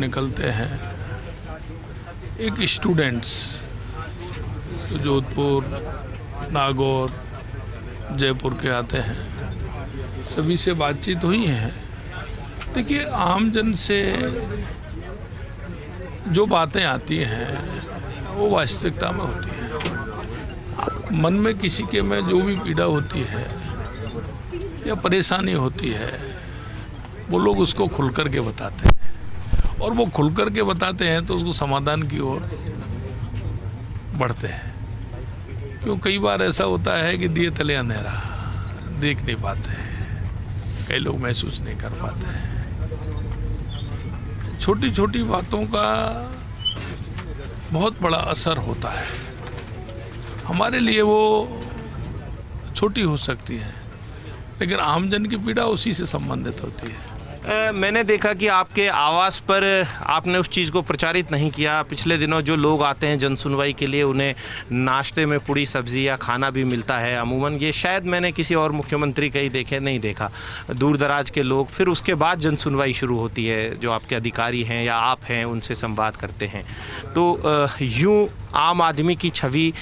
निकलते हैं, एक स्टूडेंट्स जोधपुर, नागौर, जयपुर के आते हैं, सभी से बातचीत हुई है। देखिए, आमजन से जो बातें आती हैं वो वास्तविकता में होती है। मन में किसी के में जो भी पीड़ा होती है या परेशानी होती है, वो लोग उसको खुल कर के बताते हैं, और वो खुल कर के बताते हैं तो उसको समाधान की ओर बढ़ते हैं। क्यों कई बार ऐसा होता है कि दिए तले अंधेरा, देख नहीं पाते हैं, कई लोग महसूस नहीं कर पाते हैं। छोटी छोटी बातों का बहुत बड़ा असर होता है। हमारे लिए वो छोटी हो सकती है, लेकिन आमजन की पीड़ा उसी से संबंधित होती है। मैंने देखा कि आपके आवास पर आपने उस चीज़ को प्रचारित नहीं किया। पिछले दिनों जो लोग आते हैं जनसुनवाई के लिए, उन्हें नाश्ते में पूड़ी सब्जी या खाना भी मिलता है अमूमन। ये शायद मैंने किसी और मुख्यमंत्री का ही नहीं देखा। दूर दराज के लोग, फिर उसके बाद जनसुनवाई शुरू होती है, जो आपके अधिकारी हैं या आप हैं उनसे संवाद करते हैं। तो यूँ आम आदमी की छवि,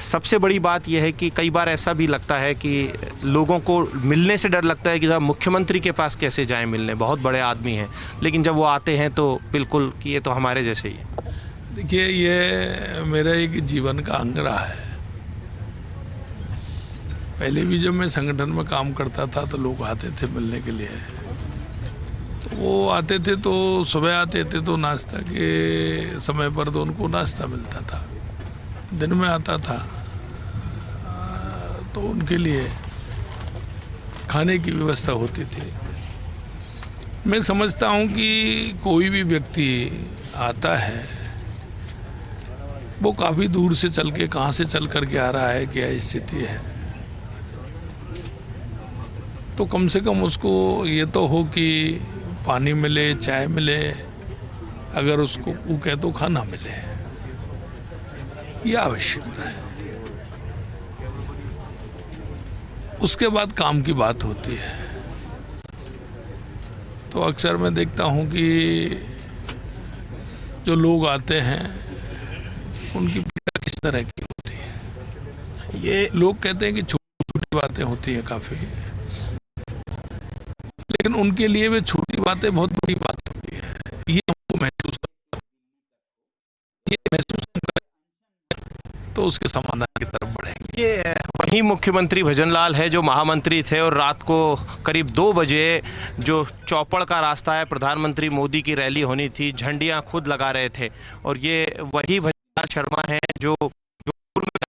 सबसे बड़ी बात यह है कि कई बार ऐसा भी लगता है कि लोगों को मिलने से डर लगता है कि साहब मुख्यमंत्री के पास कैसे जाएं मिलने, बहुत बड़े आदमी हैं, लेकिन जब वो आते हैं तो बिल्कुल कि ये तो हमारे जैसे ही है। देखिए, ये मेरा एक जीवन का अंग रहा है। पहले भी जब मैं संगठन में काम करता था तो लोग आते थे मिलने के लिए। तो वो आते थे तो सुबह आते थे तो नाश्ता के समय पर तो उनको नाश्ता मिलता था। दिन में आता था तो उनके लिए खाने की व्यवस्था होती थी। मैं समझता हूँ कि कोई भी व्यक्ति आता है, वो काफ़ी दूर से चल के, कहाँ से चल कर के आ रहा है, क्या स्थिति है, तो कम से कम उसको ये तो हो कि पानी मिले, चाय मिले, अगर उसको भूख है तो खाना मिले, यह आवश्यकता है। उसके बाद काम की बात होती है। तो अक्सर मैं देखता हूँ कि जो लोग आते हैं उनकी पीड़ा किस तरह की होती है। ये लोग कहते हैं कि छोटी छोटी बातें होती हैं काफ़ी, लेकिन उनके लिए वे छोटी बातें बहुत बड़ी बात होती है। ये हमको महसूस तो उसके समाधान की तरफ बढ़ेंगे। ये वही मुख्यमंत्री भजनलाल है जो महामंत्री थे और रात को करीब 2 बजे जो चौपड़ का रास्ता है, प्रधानमंत्री मोदी की रैली होनी थी, झंडियां खुद लगा रहे थे। और ये वही भजनलाल शर्मा है जो जोधपुर में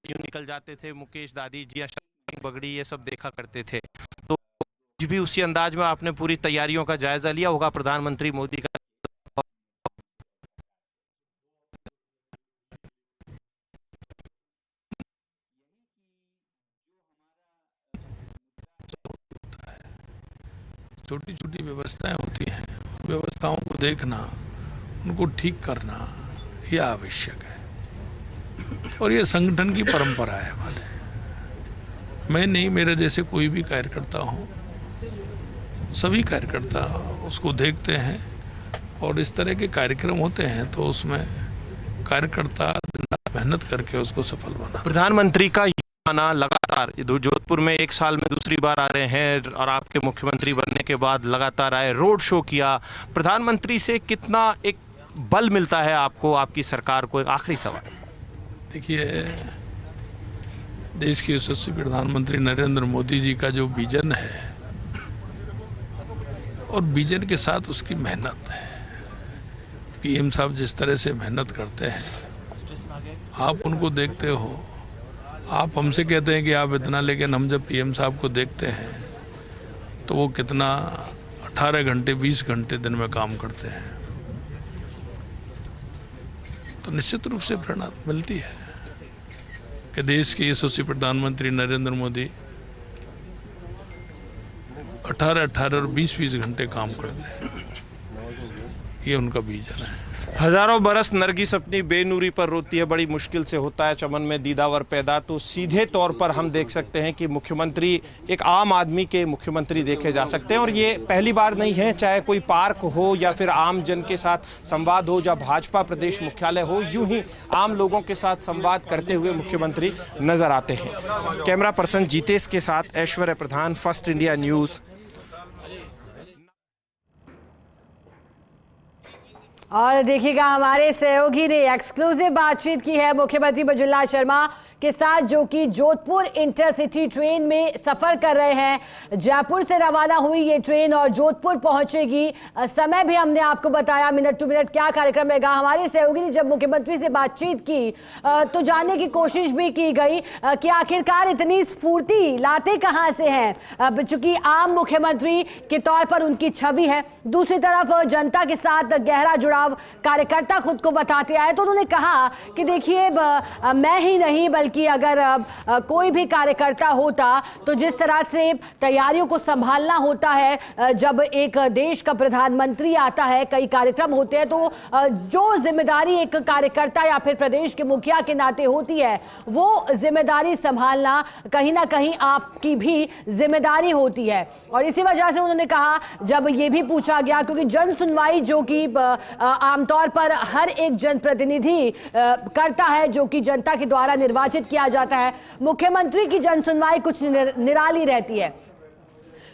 यूं निकल जाते थे। मुकेश दादी जी, बगड़ी, ये सब देखा करते थे। तो आज भी उसी अंदाज में आपने पूरी तैयारियों का जायजा लिया होगा प्रधानमंत्री मोदी का। छोटी छोटी व्यवस्थाएं होती हैं, व्यवस्थाओं को देखना, उनको ठीक करना, यह आवश्यक है। और ये संगठन की परंपरा है हमारे। मैं नहीं, मेरे जैसे कोई भी कार्यकर्ता हो, सभी कार्यकर्ता उसको देखते हैं। और इस तरह के कार्यक्रम होते हैं तो उसमें कार्यकर्ता मेहनत करके उसको सफल बना। प्रधानमंत्री का आना लगातार, जोधपुर में 1 साल में दूसरी बार आ रहे हैं और आपके मुख्यमंत्री बनने के बाद लगातार आए, रोड शो किया। प्रधानमंत्री से कितना एक बल मिलता है आपको, आपकी सरकार को? एक आखिरी सवाल। देखिए, देश के यशस्वी प्रधानमंत्री नरेंद्र मोदी जी का जो विजन है, और विजन के साथ उसकी मेहनत है। पीएम साहब जिस तरह से मेहनत करते हैं, आप उनको देखते हो। आप हमसे कहते हैं कि आप इतना, लेकिन हम जब पीएम साहब को देखते हैं तो वो कितना 18 घंटे 20 घंटे दिन में काम करते हैं। तो निश्चित रूप से प्रेरणा मिलती है कि देश के यशस्वी प्रधानमंत्री नरेंद्र मोदी 18 और 20 घंटे काम करते हैं। ये उनका विजन है। हजारों बरस नरगिस अपनी बेनूरी पर रोती है, बड़ी मुश्किल से होता है चमन में दीदावर पैदा। तो सीधे तौर पर हम देख सकते हैं कि मुख्यमंत्री एक आम आदमी के मुख्यमंत्री देखे जा सकते हैं और ये पहली बार नहीं है, चाहे कोई पार्क हो या फिर आम जन के साथ संवाद हो या भाजपा प्रदेश मुख्यालय हो, यूं ही आम लोगों के साथ संवाद करते हुए मुख्यमंत्री नजर आते हैं। कैमरा पर्सन जीतेश के साथ ऐश्वर्य प्रधान, फर्स्ट इंडिया न्यूज़। और देखिएगा हमारे सहयोगी ने एक्सक्लूसिव बातचीत की है मुख्यमंत्री भजनलाल शर्मा के साथ, जो कि जोधपुर इंटरसिटी ट्रेन में सफर कर रहे हैं। जयपुर से रवाना हुई ये ट्रेन और जोधपुर पहुंचेगी। समय भी हमने आपको बताया, मिनट टू मिनट क्या कार्यक्रम रहेगा। हमारे सहयोगी ने जब मुख्यमंत्री से बातचीत की तो जानने की कोशिश भी की गई कि आखिरकार इतनी स्फूर्ति लाते कहां से हैं, चूंकि आम मुख्यमंत्री के तौर पर उनकी छवि है, दूसरी तरफ जनता के साथ गहरा जुड़ाव कार्यकर्ता खुद को बताते आए। तो उन्होंने कहा कि देखिए मैं ही नहीं बल्कि अगर कोई भी कार्यकर्ता होता तो जिस तरह से तैयारियों को संभालना होता है, जब एक देश का प्रधानमंत्री आता है, कई कार्यक्रम होते हैं, तो जो जिम्मेदारी एक कार्यकर्ता या फिर प्रदेश के मुखिया के नाते होती है, वो जिम्मेदारी संभालना कहीं ना कहीं आपकी भी जिम्मेदारी होती है। और इसी वजह से उन्होंने कहा, जब ये भी पूछा गया, क्योंकि जन सुनवाई जो कि आमतौर पर हर एक जनप्रतिनिधि करता है, जो कि जनता के द्वारा निर्वाचित किया जाता है, मुख्यमंत्री की जन सुनवाई कुछ निराली रहती है,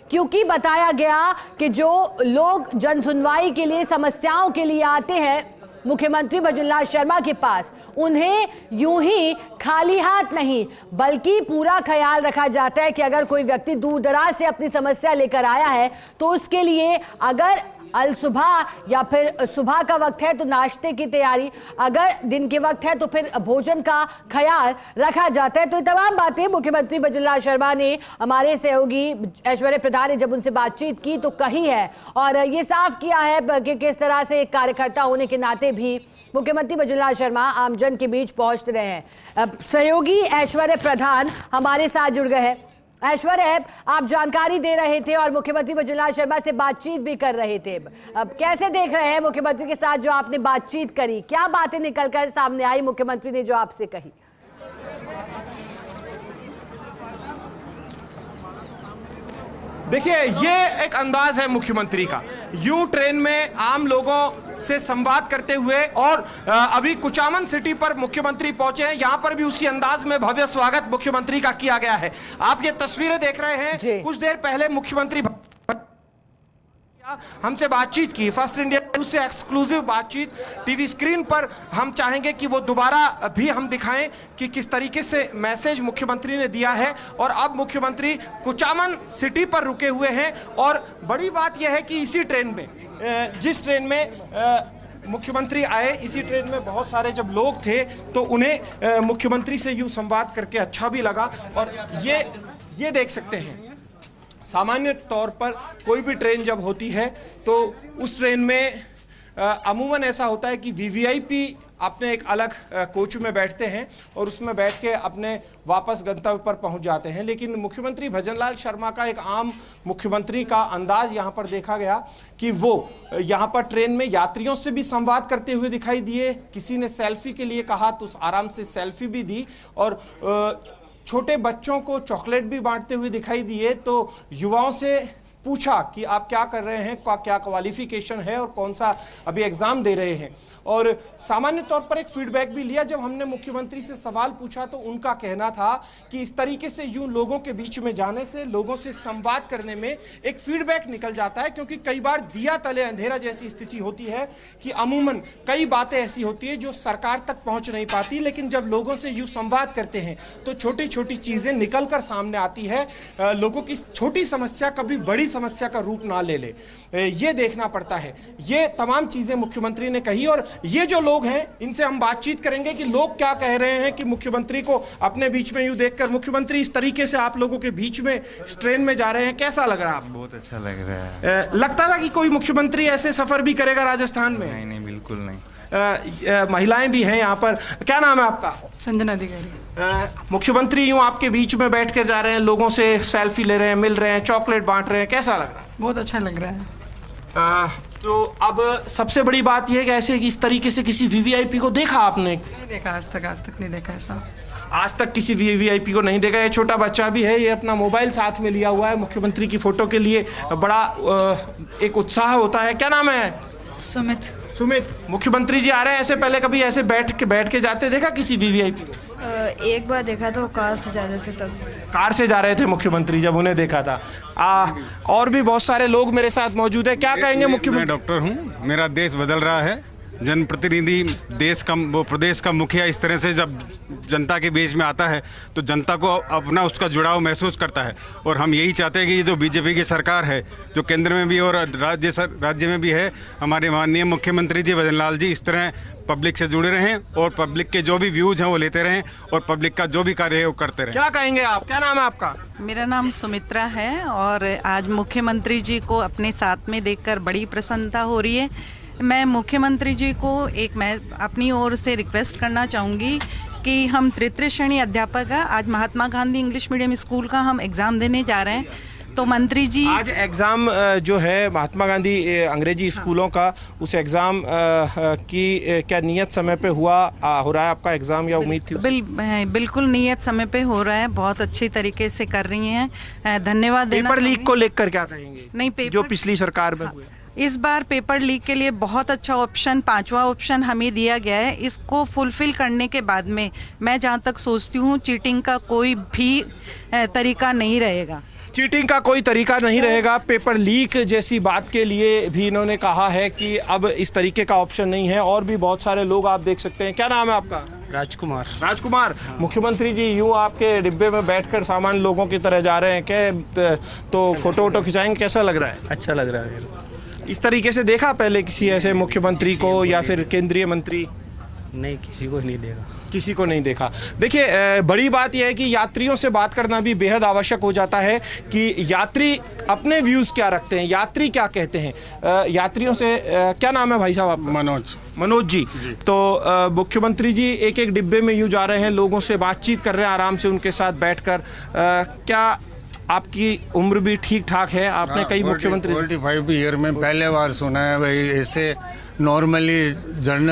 क्योंकि बताया गया कि जो लोग जन सुनवाई के लिए, समस्याओं के लिए आते हैं मुख्यमंत्री भजनलाल शर्मा के पास, उन्हें यूं ही खाली हाथ नहीं बल्कि पूरा ख्याल रखा जाता है कि अगर कोई व्यक्ति दूर दराज से अपनी समस्या लेकर आया है तो उसके लिए अगर अल सुबह या फिर सुबह का वक्त है तो नाश्ते की तैयारी, अगर दिन के वक्त है तो फिर भोजन का ख्याल रखा जाता है। तो ये तमाम बातें मुख्यमंत्री भजनलाल शर्मा ने हमारे सहयोगी ऐश्वर्य प्रधान ने जब उनसे बातचीत की तो कही है, और ये साफ किया है कि किस तरह से एक कार्यकर्ता होने के नाते भी मुख्यमंत्री भजनलाल शर्मा आमजन के बीच पहुंचते रहे हैं। सहयोगी ऐश्वर्य प्रधान हमारे साथ जुड़ गए हैं। ऐश्वर्य, आप जानकारी दे रहे थे और मुख्यमंत्री भजनलाल शर्मा से बातचीत भी कर रहे थे, अब कैसे देख रहे हैं मुख्यमंत्री के साथ जो आपने बातचीत करी, क्या बातें निकलकर सामने आई मुख्यमंत्री ने जो आपसे कही? देखिए, ये एक अंदाज है मुख्यमंत्री का, यूं ट्रेन में आम लोगों से संवाद करते हुए। और अभी कुचामन सिटी पर मुख्यमंत्री पहुंचे हैं, यहां पर भी उसी अंदाज में भव्य स्वागत मुख्यमंत्री का किया गया है। आप ये तस्वीरें देख रहे हैं, कुछ देर पहले मुख्यमंत्री हमसे बातचीत की, फर्स्ट इंडिया न्यूज से एक्सक्लूसिव बातचीत टीवी स्क्रीन पर हम चाहेंगे कि वो दोबारा भी हम दिखाएं कि किस तरीके से मैसेज मुख्यमंत्री ने दिया है। और अब मुख्यमंत्री कुचामन सिटी पर रुके हुए हैं और बड़ी बात यह है कि इसी ट्रेन में, जिस ट्रेन में मुख्यमंत्री आए, इसी ट्रेन में बहुत सारे जब लोग थे तो उन्हें मुख्यमंत्री से यूं संवाद करके अच्छा भी लगा। और ये देख सकते हैं, सामान्य तौर पर कोई भी ट्रेन जब होती है तो उस ट्रेन में अमूमन ऐसा होता है कि वीवीआईपी अपने एक अलग कोच में बैठते हैं और उसमें बैठ के अपने वापस गंतव्य पर पहुंच जाते हैं। लेकिन मुख्यमंत्री भजनलाल शर्मा का एक आम मुख्यमंत्री का अंदाज यहां पर देखा गया कि वो यहां पर ट्रेन में यात्रियों से भी संवाद करते हुए दिखाई दिए। किसी ने सेल्फी के लिए कहा तो आराम से सेल्फी भी दी और छोटे बच्चों को चॉकलेट भी बांटते हुए दिखाई दिए। तो युवाओं से पूछा कि आप क्या कर रहे हैं, क्या क्वालिफिकेशन है और कौन सा अभी एग्जाम दे रहे हैं। और सामान्य तौर पर एक फीडबैक भी लिया। जब हमने मुख्यमंत्री से सवाल पूछा तो उनका कहना था कि इस तरीके से यूं लोगों के बीच में जाने से, लोगों से संवाद करने में एक फीडबैक निकल जाता है, क्योंकि कई बार दिया तले अंधेरा जैसी स्थिति होती है कि अमूमन कई बातें ऐसी होती है जो सरकार तक पहुंच नहीं पाती, लेकिन जब लोगों से यूं संवाद करते हैं तो छोटी छोटी चीजें निकल कर सामने आती है। लोगों की छोटी समस्या कभी बड़ी समस्या का रूप ना ले ले, ये देखना पड़ता है। ये तमाम चीजें मुख्यमंत्री ने कही और ये जो लोग हैं इनसे हम बातचीत करेंगे कि लोग क्या कह रहे हैं कि मुख्यमंत्री को अपने बीच में यूं देखकर। मुख्यमंत्री, इस तरीके से आप लोगों के बीच में इस ट्रेन में जा रहे हैं, कैसा लग रहा है आपको? बहुत अच्छा लग रहा है। लगता था कि कोई मुख्यमंत्री ऐसे सफर भी करेगा राजस्थान में? नहीं नहीं, बिल्कुल नहीं। महिलाएं भी हैं यहाँ पर। क्या नाम है आपका? संजना अधिकारी। मुख्यमंत्री यूं आपके बीच में बैठ के जा रहे हैं, लोगों से सेल्फी ले रहे हैं, मिल रहे हैं, चॉकलेट बांट रहे हैं, कैसा लग रहा है? बहुत अच्छा लग रहा है। तो अब सबसे बड़ी बात यह है कि ऐसे कि इस तरीके से किसी वीवीआईपी को देखा आपने? नहीं देखा, आज तक नहीं देखा ऐसा। आज तक किसी वीवीआईपी को नहीं देखा। ये छोटा बच्चा भी है, ये अपना मोबाइल साथ में लिया हुआ है। मुख्यमंत्री की फोटो के लिए बड़ा एक उत्साह होता है। क्या नाम है? सुमित। मुख्यमंत्री जी आ रहे हैं, ऐसे पहले कभी ऐसे बैठ के जाते देखा किसी वीवीआईपी को? एक बार देखा तो कार से जा रहे थे तब। कार से जा रहे थे मुख्यमंत्री जब उन्हें देखा था। और भी बहुत सारे लोग मेरे साथ मौजूद है। क्या कहेंगे मुख्यमंत्री? मैं डॉक्टर हूँ, मेरा देश बदल रहा है। जनप्रतिनिधि देश का वो प्रदेश का मुखिया इस तरह से जब जनता के बीच में आता है तो जनता को अपना उसका जुड़ाव महसूस करता है। और हम यही चाहते हैं कि ये जो बीजेपी की सरकार है, जो केंद्र में भी और राज्य में भी है, हमारे माननीय मुख्यमंत्री जी भजन लाल जी इस तरह पब्लिक से जुड़े रहें और पब्लिक के जो भी व्यूज हैं वो लेते रहें और पब्लिक का जो भी कार्य है वो करते रहें। क्या कहेंगे आप? क्या नाम है आपका? मेरा नाम सुमित्रा है और आज मुख्यमंत्री जी को अपने साथ में देखकर बड़ी प्रसन्नता हो रही है। मैं मुख्यमंत्री जी को मैं अपनी ओर से रिक्वेस्ट करना चाहूँगी कि हम तृतीय श्रेणी अध्यापक हैं, आज Mahatma Gandhi English medium school का हम एग्ज़ाम देने जा रहे हैं। तो मंत्री जी आज एग्ज़ाम जो है महात्मा गांधी अंग्रेजी स्कूलों का, उस एग्ज़ाम की क्या नियत समय पे हो रहा है आपका एग्ज़ाम या उम्मीद थी? बिल्कुल नियत समय पे हो रहा है, बहुत अच्छी तरीके से कर रही हैं। धन्यवाद देना। पेपर लीक को लेकर क्या कहेंगे? नहीं, पेपर जो पिछली सरकार में हुए। इस बार पेपर लीक के लिए बहुत अच्छा ऑप्शन, 5वां ऑप्शन हमें दिया गया है। इसको फुलफिल करने के बाद में मैं जहाँ तक सोचती हूँ चीटिंग का कोई भी तरीका नहीं रहेगा। चीटिंग का कोई तरीका नहीं रहेगा। पेपर लीक जैसी बात के लिए भी इन्होंने कहा है कि अब इस तरीके का ऑप्शन नहीं है। और भी बहुत सारे लोग आप देख सकते हैं। क्या नाम है आपका? राजकुमार। मुख्यमंत्री जी यूँ आपके डिब्बे में बैठकर सामान्य लोगों की तरह जा रहे हैं क्या? तो फोटो वोटो खिंचाएंगे, कैसा लग रहा है? अच्छा लग रहा है। इस तरीके से देखा पहले किसी ऐसे मुख्यमंत्री को या फिर केंद्रीय मंत्री? नहीं, किसी को नहीं देखा। किसी को नहीं देखा। देखिए, बड़ी बात यह है कि यात्रियों से बात करना भी बेहद आवश्यक हो जाता है कि यात्री अपने व्यूज़ क्या रखते हैं, यात्री क्या कहते हैं। यात्रियों से क्या नाम है भाई साहब आपका? मनोज जी। तो मुख्यमंत्री जी एक डिब्बे में यूँ जा रहे हैं, लोगों से बातचीत कर रहे हैं आराम से उनके साथ बैठकर। क्या आपकी उम्र भी ठीक ठाक है? आपने कई मुख्यमंत्री 45 ईयर में पहले बार सुना है भाई ऐसे नॉर्मली जर्नल